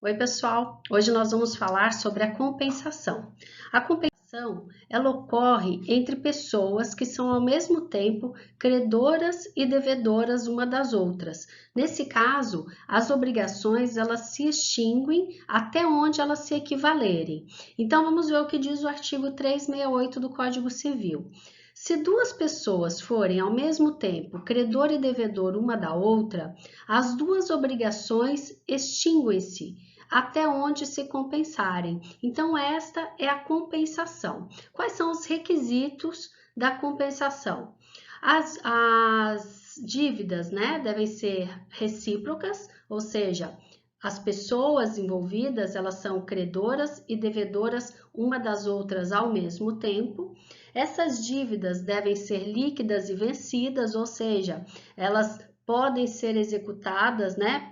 Oi, pessoal! Hoje nós vamos falar sobre a compensação. A compensação, ela ocorre entre pessoas que são ao mesmo tempo credoras e devedoras uma das outras. Nesse caso, as obrigações elas se extinguem até onde elas se equivalerem. Então, vamos ver o que diz o artigo 368 do Código Civil. Se duas pessoas forem ao mesmo tempo credor e devedor uma da outra, as duas obrigações extinguem-se até onde se compensarem. Então, esta é a compensação. Quais são os requisitos da compensação? As dívidas, né, devem ser recíprocas, ou seja, as pessoas envolvidas, elas são credoras e devedoras uma das outras ao mesmo tempo. Essas dívidas devem ser líquidas e vencidas, ou seja, elas podem ser executadas, né,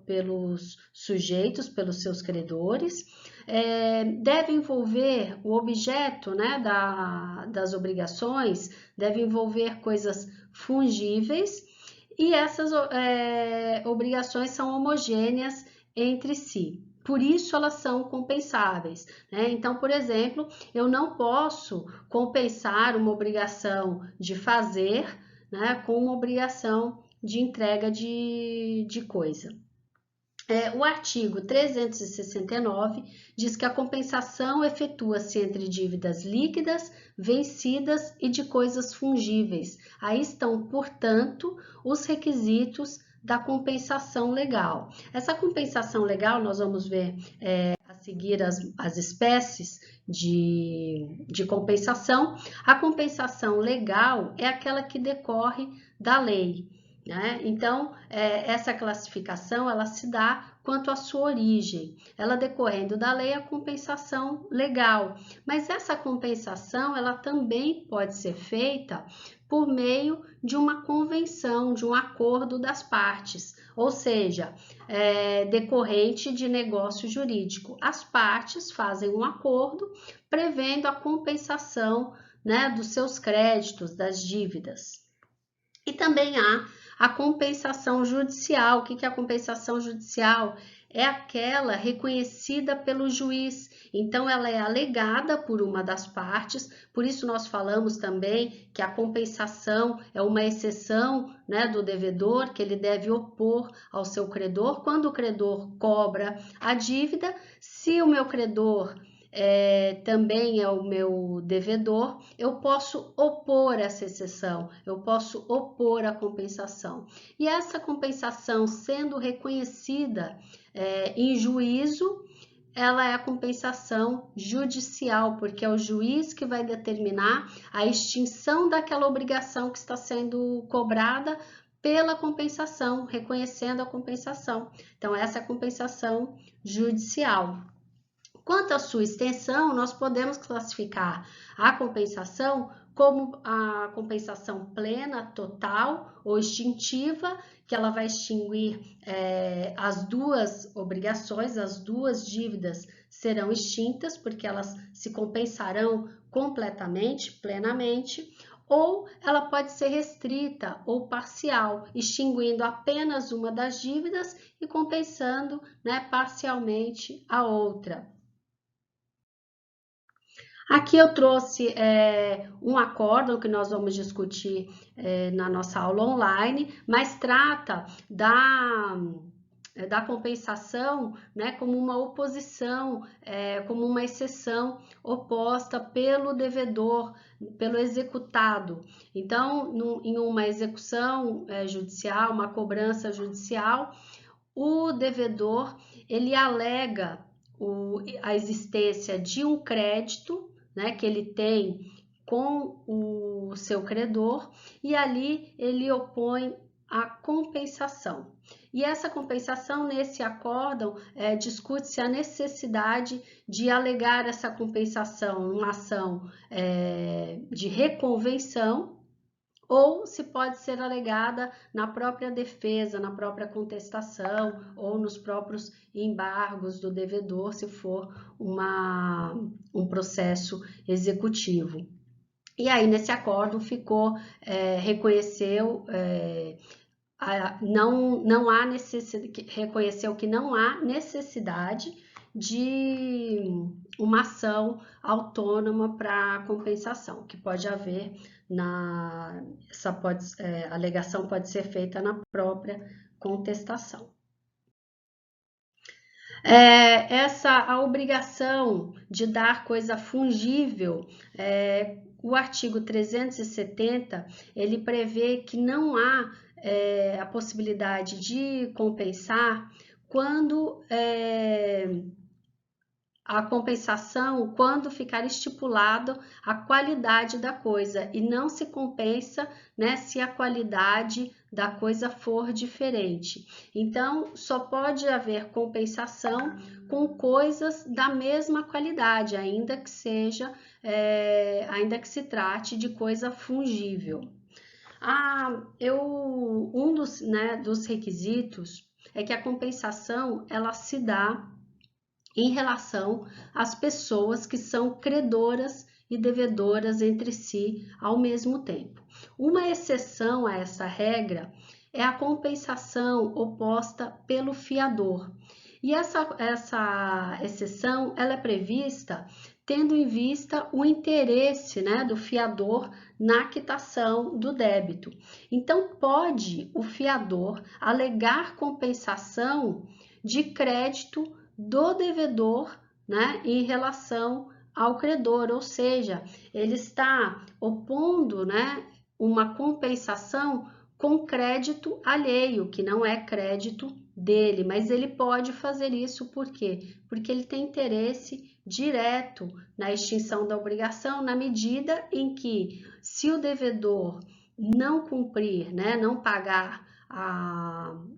pelos sujeitos, pelos seus credores. Deve envolver o objeto, né, das obrigações, deve envolver coisas fungíveis e essas obrigações são homogêneas entre si. Por isso, elas são compensáveis, né? Então, por exemplo, eu não posso compensar uma obrigação de fazer, né, com uma obrigação de entrega de coisa. O artigo 369 diz que a compensação efetua-se entre dívidas líquidas, vencidas e de coisas fungíveis. Aí estão, portanto, os requisitos da compensação legal. Essa compensação legal, nós vamos ver a seguir as espécies de compensação. A compensação legal é aquela que decorre da lei, né? Então, essa classificação ela se dá quanto à sua origem, ela decorrendo da lei a compensação legal, mas essa compensação ela também pode ser feita por meio de uma convenção, de um acordo das partes, ou seja, decorrente de negócio jurídico. As partes fazem um acordo prevendo a compensação, né, dos seus créditos, das dívidas. E também há a compensação judicial. O que é a compensação judicial? É aquela reconhecida pelo juiz. Então, ela é alegada por uma das partes, por isso nós falamos também que a compensação é uma exceção, né, do devedor, que ele deve opor ao seu credor. Quando o credor cobra a dívida, se o meu credor também é o meu devedor, eu posso opor essa exceção, eu posso opor a compensação. E essa compensação sendo reconhecida em juízo, ela é a compensação judicial, porque é o juiz que vai determinar a extinção daquela obrigação que está sendo cobrada pela compensação, reconhecendo a compensação. Então, essa é a compensação judicial. Quanto à sua extensão, nós podemos classificar a compensação como a compensação plena, total ou extintiva, que ela vai extinguir as duas obrigações, as duas dívidas serão extintas, porque elas se compensarão completamente, plenamente, ou ela pode ser restrita ou parcial, extinguindo apenas uma das dívidas e compensando, né, parcialmente a outra. Aqui eu trouxe um acórdão que nós vamos discutir na nossa aula online, mas trata da compensação, né, como uma oposição, como uma exceção oposta pelo devedor, pelo executado. Então, em uma execução judicial, uma cobrança judicial, o devedor ele alega a existência de um crédito, né, que ele tem com o seu credor, e ali ele opõe a compensação. E essa compensação, nesse acórdão, discute-se a necessidade de alegar essa compensação numa ação de reconvenção, ou se pode ser alegada na própria defesa, na própria contestação ou nos próprios embargos do devedor, se for um processo executivo. E aí, nesse acórdão, reconheceu não há necessidade, reconheceu que não há necessidade de uma ação autônoma para compensação, que pode haver a alegação pode ser feita na própria contestação. A obrigação de dar coisa fungível, o artigo 370, ele prevê que não há a possibilidade de compensar quando a compensação quando ficar estipulado a qualidade da coisa e não se compensa, né, se a qualidade da coisa for diferente. Então, só pode haver compensação com coisas da mesma qualidade, ainda que se trate de coisa fungível. Um dos requisitos é que a compensação ela se dá em relação às pessoas que são credoras e devedoras entre si ao mesmo tempo. Uma exceção a essa regra é a compensação oposta pelo fiador. E essa exceção ela é prevista tendo em vista o interesse, né, do fiador na quitação do débito. Então, pode o fiador alegar compensação de crédito do devedor, né, em relação ao credor, ou seja, ele está opondo, né, uma compensação com crédito alheio, que não é crédito dele, mas ele pode fazer isso por quê? Porque ele tem interesse direto na extinção da obrigação, na medida em que, se o devedor não cumprir, né, não pagar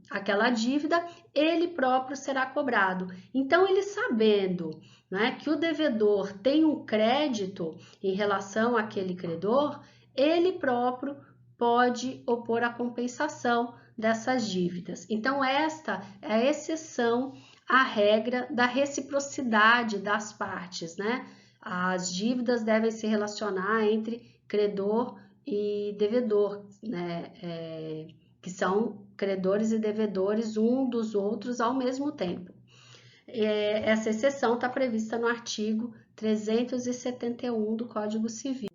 aquela dívida, ele próprio será cobrado. Então, ele sabendo, né, que o devedor tem um crédito em relação àquele credor, ele próprio pode opor a compensação dessas dívidas. Então, esta é a exceção à regra da reciprocidade das partes, né? As dívidas devem se relacionar entre credor e devedor, né? Que são credores e devedores um dos outros ao mesmo tempo. Essa exceção está prevista no artigo 371 do Código Civil.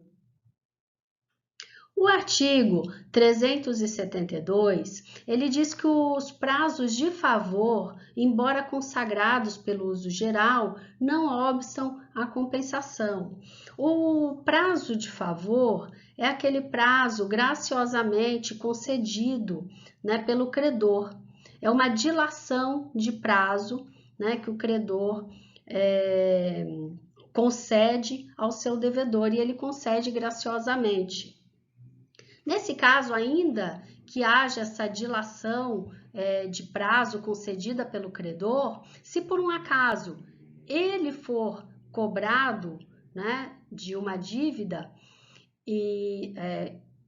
O artigo 372, ele diz que os prazos de favor, embora consagrados pelo uso geral, não obstam a compensação. O prazo de favor é aquele prazo graciosamente concedido, né, pelo credor. É uma dilação de prazo, né, que o credor concede ao seu devedor e ele concede graciosamente. Nesse caso, ainda que haja essa dilação de prazo concedida pelo credor, se por um acaso ele for cobrado, né, de uma dívida e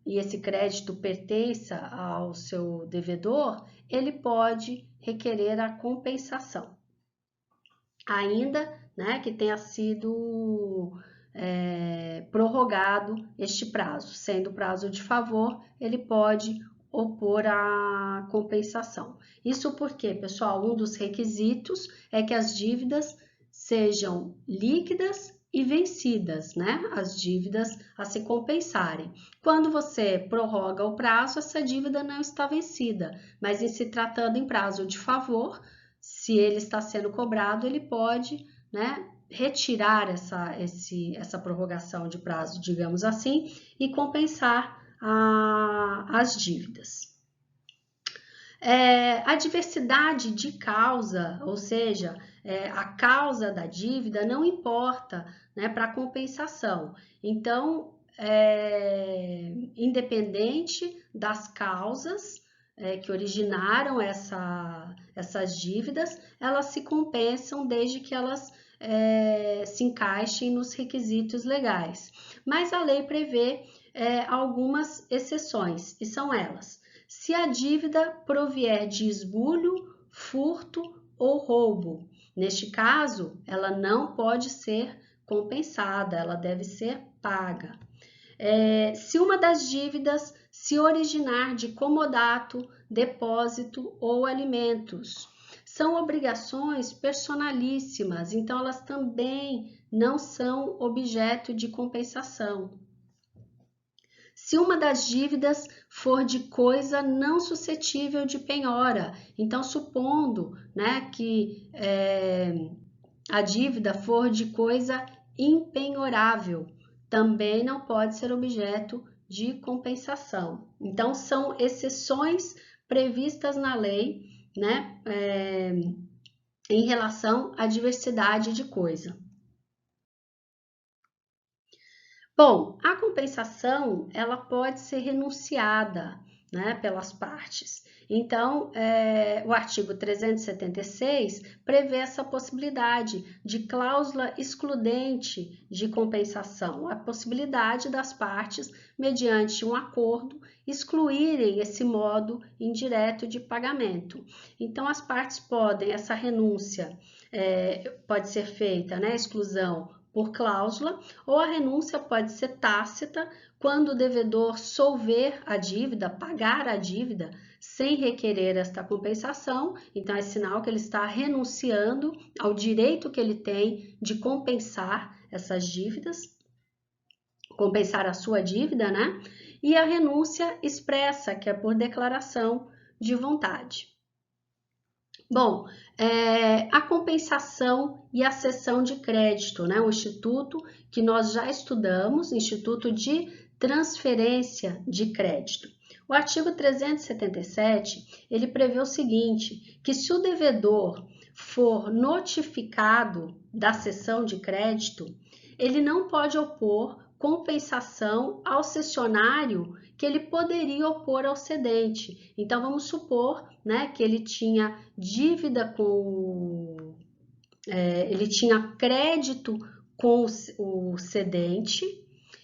esse crédito pertença ao seu devedor, ele pode requerer a compensação, ainda, né, que tenha sido prorrogado este prazo. Sendo prazo de favor, ele pode opor a compensação. Isso porque, pessoal, um dos requisitos é que as dívidas sejam líquidas e vencidas, né? As dívidas a se compensarem. Quando você prorroga o prazo, essa dívida não está vencida, mas em se tratando em prazo de favor, se ele está sendo cobrado, ele pode, né, retirar essa prorrogação de prazo, digamos assim, e compensar as dívidas. A diversidade de causa, ou seja, a causa da dívida não importa, né, para a compensação. Então, independente das causas que originaram essas dívidas, elas se compensam desde que elas se encaixem nos requisitos legais. Mas a lei prevê algumas exceções, e são elas: se a dívida provier de esbulho, furto ou roubo. Neste caso, ela não pode ser compensada, ela deve ser paga. Se uma das dívidas se originar de comodato, depósito ou alimentos. São obrigações personalíssimas, então elas também não são objeto de compensação. Se uma das dívidas for de coisa não suscetível de penhora, então supondo, né, que a dívida for de coisa impenhorável, também não pode ser objeto de compensação. Então, são exceções previstas na lei, né, em relação à diversidade de coisa. Bom, a compensação, ela pode ser renunciada, né, pelas partes. Então, o artigo 376 prevê essa possibilidade de cláusula excludente de compensação, a possibilidade das partes, mediante um acordo, excluírem esse modo indireto de pagamento. Então, as partes podem, essa renúncia pode ser feita, né, exclusão por cláusula, ou a renúncia pode ser tácita, quando o devedor solver a dívida, pagar a dívida, sem requerer esta compensação, então é sinal que ele está renunciando ao direito que ele tem de compensar essas dívidas, compensar a sua dívida, né? E a renúncia expressa, que é por declaração de vontade. Bom, a compensação e a cessão de crédito, né? O instituto que nós já estudamos, Instituto de Transferência de Crédito. O artigo 377, ele prevê o seguinte, que se o devedor for notificado da cessão de crédito, ele não pode opor compensação ao cessionário que ele poderia opor ao cedente. Então, vamos supor, né, que ele tinha dívida com... ele tinha crédito com o cedente,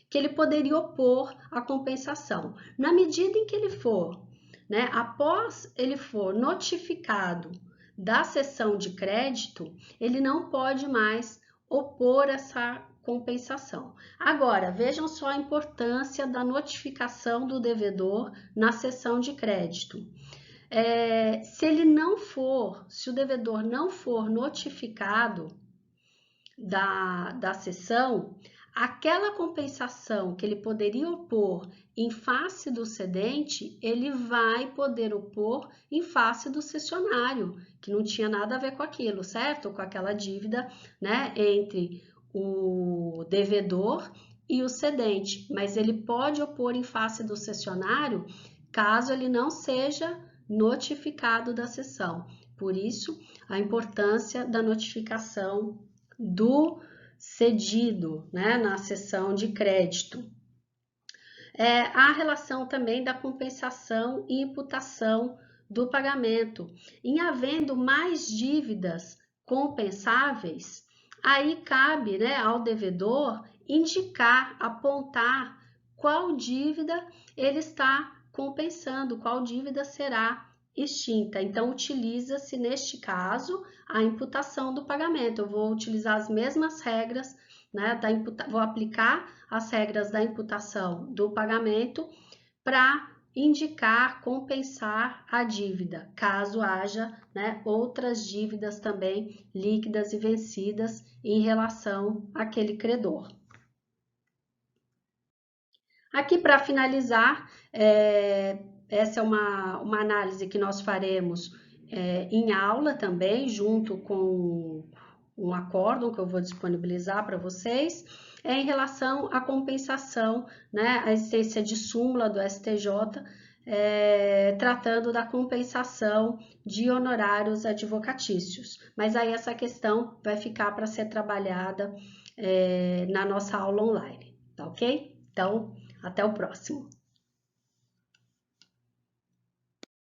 que ele poderia opor a compensação. Na medida em que ele for, né, após ele for notificado da cessão de crédito, ele não pode mais opor essa compensação. Agora, vejam só a importância da notificação do devedor na cessão de crédito. Se o devedor não for notificado da cessão, aquela compensação que ele poderia opor em face do cedente, ele vai poder opor em face do cessionário, que não tinha nada a ver com aquilo, certo? Com aquela dívida, né, entre o devedor e o cedente, mas ele pode opor em face do cessionário caso ele não seja notificado da cessão. Por isso, a importância da notificação do cedido, né, na cessão de crédito. A relação também da compensação e imputação do pagamento. Em havendo mais dívidas compensáveis, aí cabe, né, ao devedor indicar, apontar qual dívida ele está compensando, qual dívida será extinta. Então, utiliza-se, neste caso, a imputação do pagamento. Eu vou utilizar as mesmas regras, né, vou aplicar as regras da imputação do pagamento para indicar, compensar a dívida, caso haja, né, outras dívidas também líquidas e vencidas em relação àquele credor. Aqui, para finalizar, essa é uma análise que nós faremos em aula também, junto com um acórdão que eu vou disponibilizar para vocês, em relação à compensação, né, a existência de súmula do STJ, tratando da compensação de honorários advocatícios. Mas aí essa questão vai ficar para ser trabalhada na nossa aula online, tá ok? Então, até o próximo.